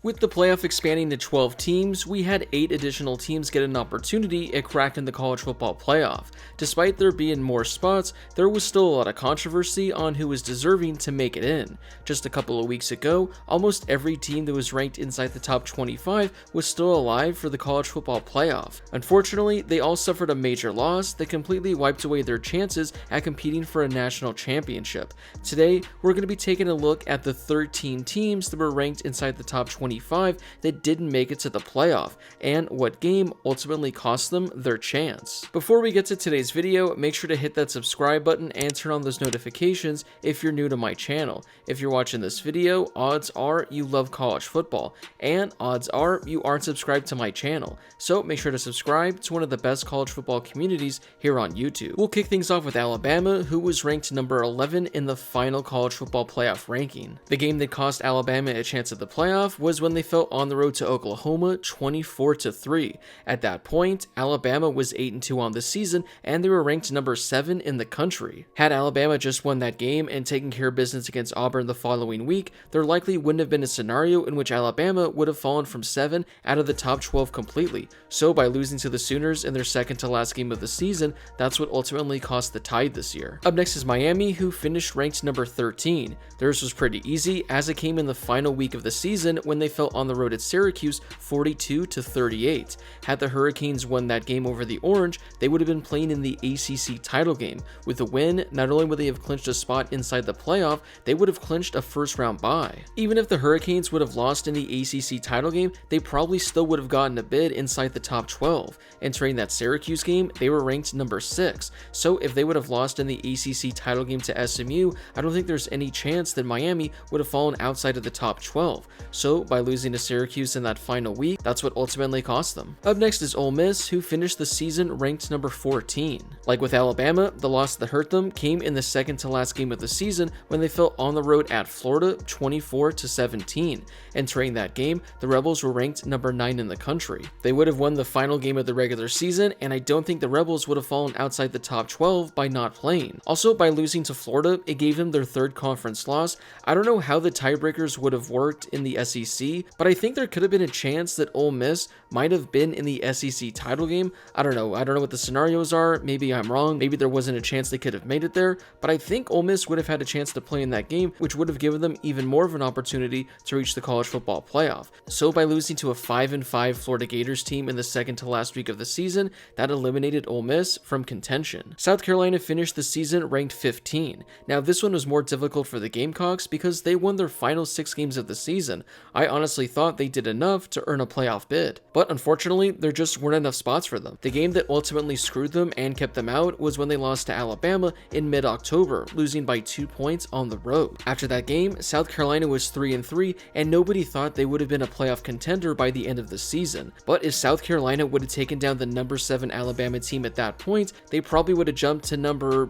With the playoff expanding to 12 teams, we had 8 additional teams get an opportunity at cracking the college football playoff. Despite there being more spots, there was still a lot of controversy on who was deserving to make it in. Just a couple of weeks ago, almost every team that was ranked inside the top 25 was still alive for the college football playoff. Unfortunately, they all suffered a major loss that completely wiped away their chances at competing for a national championship. Today, we're going to be taking a look at the 13 teams that were ranked inside the top 25 that didn't make it to the playoff, and what game ultimately cost them their chance. Before we get to today's video, make sure to hit that subscribe button and turn on those notifications if you're new to my channel. If you're watching this video, odds are you love college football, and odds are you aren't subscribed to my channel, so make sure to subscribe to one of the best college football communities here on YouTube. We'll kick things off with Alabama, who was ranked number 11 in the final college football playoff ranking. The game that cost Alabama a chance at the playoff was when they fell on the road to Oklahoma 24-3. At that point, Alabama was 8-2 on the season, and they were ranked number 7 in the country. Had Alabama just won that game and taken care of business against Auburn the following week, there likely wouldn't have been a scenario in which Alabama would have fallen from 7 out of the top 12 completely. So by losing to the Sooners in their second to last game of the season, that's what ultimately cost the Tide this year. Up next is Miami, who finished ranked number 13. Theirs was pretty easy, as it came in the final week of the season when they fell on the road at Syracuse 42-38. Had the Hurricanes won that game over the Orange, they would have been playing in the ACC title game. With a win, not only would they have clinched a spot inside the playoff, they would have clinched a first round bye. Even if the Hurricanes would have lost in the ACC title game, they probably still would have gotten a bid inside the top 12. Entering that Syracuse game, they were ranked number 6. So if they would have lost in the ACC title game to SMU, I don't think there's any chance that Miami would have fallen outside of the top 12. So by losing to Syracuse in that final week, that's what ultimately cost them. Up next is Ole Miss, who finished the season ranked number 14. Like with Alabama, the loss that hurt them came in the second to last game of the season when they fell on the road at Florida 24-17. Entering that game, the Rebels were ranked number 9 in the country. They would have won the final game of the regular season, and I don't think the Rebels would have fallen outside the top 12 by not playing. Also, by losing to Florida, it gave them their third conference loss. I don't know how the tiebreakers would have worked in the SEC, but I think there could have been a chance that Ole Miss might have been in the SEC title game. I don't know what the scenarios are. Maybe I'm wrong. Maybe there wasn't a chance they could have made it there, but I think Ole Miss would have had a chance to play in that game, which would have given them even more of an opportunity to reach the college football playoff. So by losing to a 5-5 Florida Gators team in the second to last week of the season, that eliminated Ole Miss from contention. South Carolina finished the season ranked 15. Now this one was more difficult for the Gamecocks because they won their final 6 games of the season. I honestly thought they did enough to earn a playoff bid, but unfortunately there just weren't enough spots for them. The game that ultimately screwed them and kept them out was when they lost to Alabama in mid-October, losing by 2 points on the road. After that game, South Carolina was 3-3, and nobody thought they would have been a playoff contender by the end of the season. But if South Carolina would have taken down the number 7 Alabama team at that point, they probably would have jumped to number,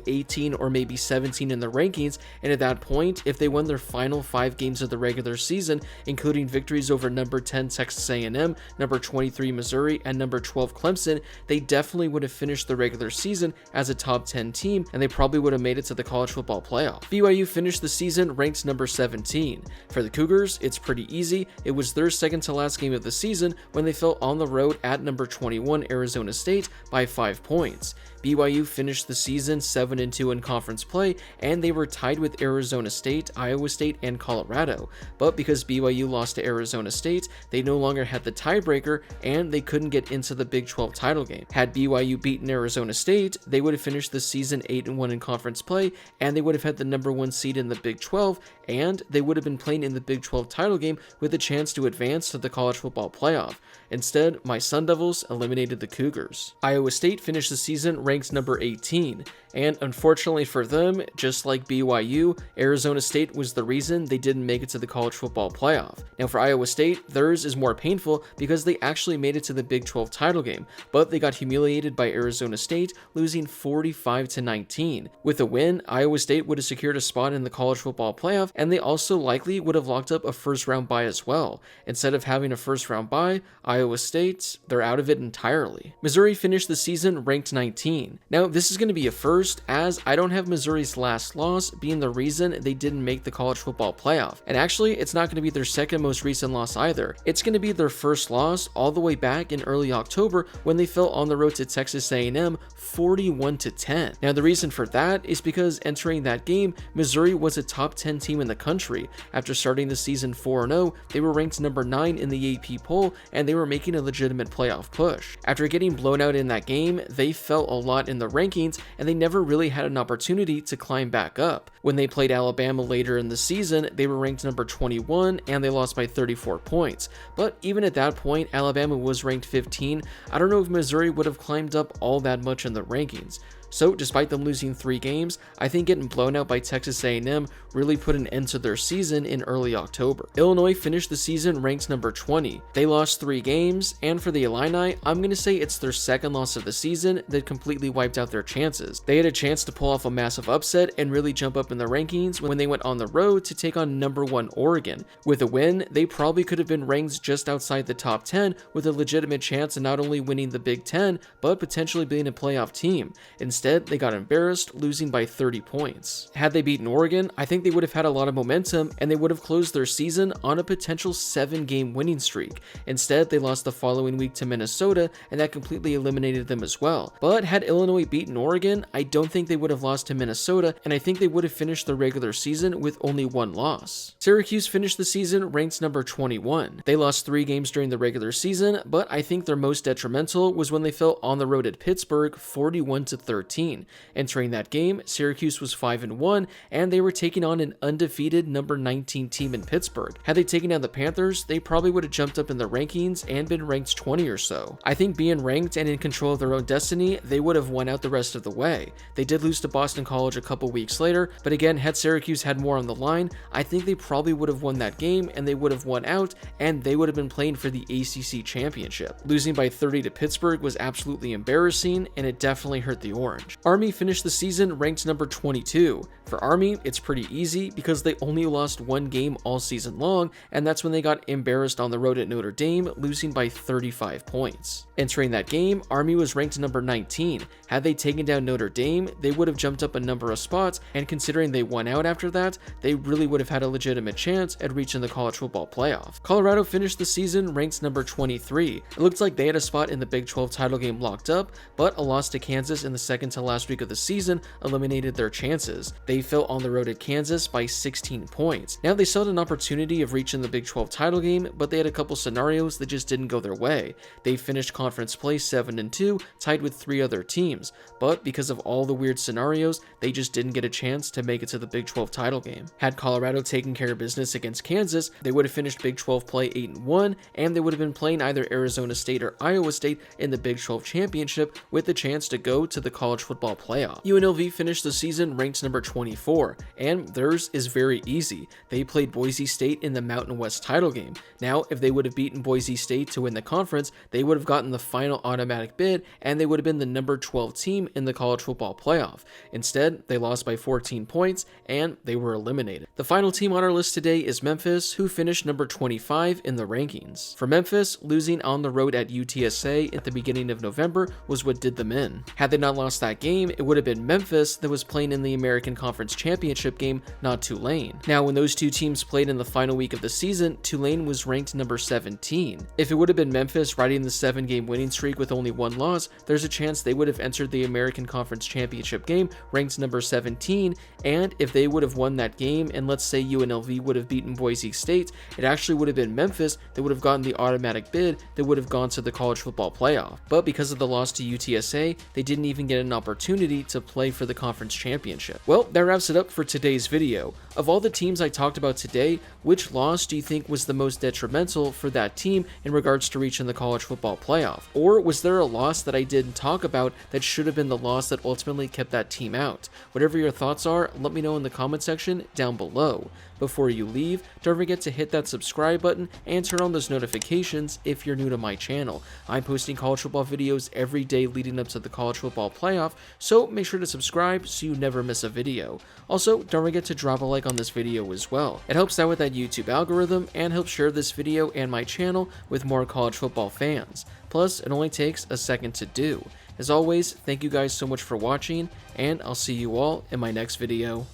18 or maybe 17 in the rankings, and at that point, if they won their final 5 games of the regular season, including victories over number 10 Texas A&M, number 23 Missouri, and number 12 Clemson, they definitely would have finished the regular season as a top 10 team, and they probably would have made it to the college football playoff. BYU finished the season ranked number 17. For the Cougars, it's pretty easy. It was their second to last game of the season when they fell on the road at number 21 Arizona State by 5 points. BYU finished the season 7-2 in conference play, and they were tied with Arizona State, Iowa State, and Colorado. But because BYU lost to Arizona State, they no longer had the tiebreaker, and they couldn't get into the Big 12 title game. Had BYU beaten Arizona State, they would have finished the season 8-1 in conference play, and they would have had the number 1 seed in the Big 12, and they would have been playing in the Big 12 title game with a chance to advance to the college football playoff. Instead, my Sun Devils eliminated the Cougars. Iowa State finished the season ranked number 18, and unfortunately for them, just like BYU, Arizona State was the reason they didn't make it to the college football playoff. Now for Iowa State, theirs is more painful because they actually made it to the Big 12 title game, but they got humiliated by Arizona State, losing 45-19. With a win, Iowa State would have secured a spot in the college football playoff and they also likely would have locked up a first round bye as well. Instead of having a first round bye, Iowa State, they're out of it entirely. Missouri finished the season ranked 19. Now, this is going to be a first, as I don't have Missouri's last loss being the reason they didn't make the college football playoff. And actually, it's not going to be their second most recent loss either. It's going to be their first loss all the way back in early October when they fell on the road to Texas A&M 41-10. Now, the reason for that is because entering that game, Missouri was a top 10 team in the country. After starting the season 4-0, they were ranked number 9 in the AP poll, and they were making a legitimate playoff push. After getting blown out in that game, they fell a lot in the rankings, and they never really had an opportunity to climb back up. When they played Alabama later in the season, they were ranked number 21, and they lost by 34 points. But even at that point, Alabama was ranked 15. I don't know if Missouri would have climbed up all that much in the rankings. So despite them losing 3 games, I think getting blown out by Texas A&M really put an end to their season in early October. Illinois finished the season ranked number 20. They lost 3 games, and for the Illini, I'm going to say it's their second loss of the season that completely wiped out their chances. They had a chance to pull off a massive upset and really jump up in the rankings when they went on the road to take on number 1 Oregon. With a win, they probably could have been ranked just outside the top 10 with a legitimate chance of not only winning the Big Ten, but potentially being a playoff team. Instead, they got embarrassed, losing by 30 points. Had they beaten Oregon, I think they would have had a lot of momentum, and they would have closed their season on a potential 7-game winning streak. Instead, they lost the following week to Minnesota, and that completely eliminated them as well. But had Illinois beaten Oregon, I don't think they would have lost to Minnesota, and I think they would have finished the regular season with only 1 loss. Syracuse finished the season ranked number 21. They lost 3 games during the regular season, but I think their most detrimental was when they fell on the road at Pittsburgh 41-13. Entering that game, Syracuse was 5-1, and they were taking on an undefeated number 19 team in Pittsburgh. Had they taken down the Panthers, they probably would have jumped up in the rankings and been ranked 20 or so. I think being ranked and in control of their own destiny, they would have won out the rest of the way. They did lose to Boston College a couple weeks later, but again, had Syracuse had more on the line, I think they probably would have won that game, and they would have won out, and they would have been playing for the ACC championship. Losing by 30 to Pittsburgh was absolutely embarrassing, and it definitely hurt the Orange. Army finished the season ranked number 22. For Army, it's pretty easy because they only lost 1 game all season long, and that's when they got embarrassed on the road at Notre Dame, losing by 35 points. Entering that game, Army was ranked number 19. Had they taken down Notre Dame, they would have jumped up a number of spots, and considering they won out after that, they really would have had a legitimate chance at reaching the college football playoff. Colorado finished the season ranked number 23. It looked like they had a spot in the Big 12 title game locked up, but a loss to Kansas in the second to last week of the season eliminated their chances. They fell on the road at Kansas by 16 points. Now, they still had an opportunity of reaching the Big 12 title game, but they had a couple scenarios that just didn't go their way. They finished conference play 7-2, tied with 3 other teams, but because of all the weird scenarios, they just didn't get a chance to make it to the Big 12 title game. Had Colorado taken care of business against Kansas, they would have finished Big 12 play 8-1, and they would have been playing either Arizona State or Iowa State in the Big 12 championship with the chance to go to the college football playoff. UNLV finished the season ranked number 24, and theirs is very easy. They played Boise State in the Mountain West title game. Now, if they would have beaten Boise State to win the conference, they would have gotten the final automatic bid, and they would have been the number 12 team in the college football playoff. Instead, they lost by 14 points, and they were eliminated. The final team on our list today is Memphis, who finished number 25 in the rankings. For Memphis, losing on the road at UTSA at the beginning of November was what did them in. Had they not lost that game, it would have been Memphis that was playing in the American Conference Championship game, not Tulane. Now, when those two teams played in the final week of the season, Tulane was ranked number 17. If it would have been Memphis riding the 7-game winning streak with only 1 loss, there's a chance they would have entered the American Conference Championship game ranked number 17, and if they would have won that game, and let's say UNLV would have beaten Boise State, it actually would have been Memphis that would have gotten the automatic bid that would have gone to the college football playoff. But because of the loss to UTSA, they didn't even get an opportunity to play for the conference championship. Well, that wraps it up for today's video. Of all the teams I talked about today, which loss do you think was the most detrimental for that team in regards to reaching the college football playoff? Or was there a loss that I didn't talk about that should have been the loss that ultimately kept that team out? Whatever your thoughts are, let me know in the comment section down below. Before you leave, don't forget to hit that subscribe button and turn on those notifications if you're new to my channel. I'm posting college football videos every day leading up to the college football playoff, so make sure to subscribe so you never miss a video. Also, don't forget to drop a like on on this video as well. It helps out with that YouTube algorithm and helps share this video and my channel with more college football fans. Plus, it only takes a second to do. As always, thank you guys so much for watching, and I'll see you all in my next video.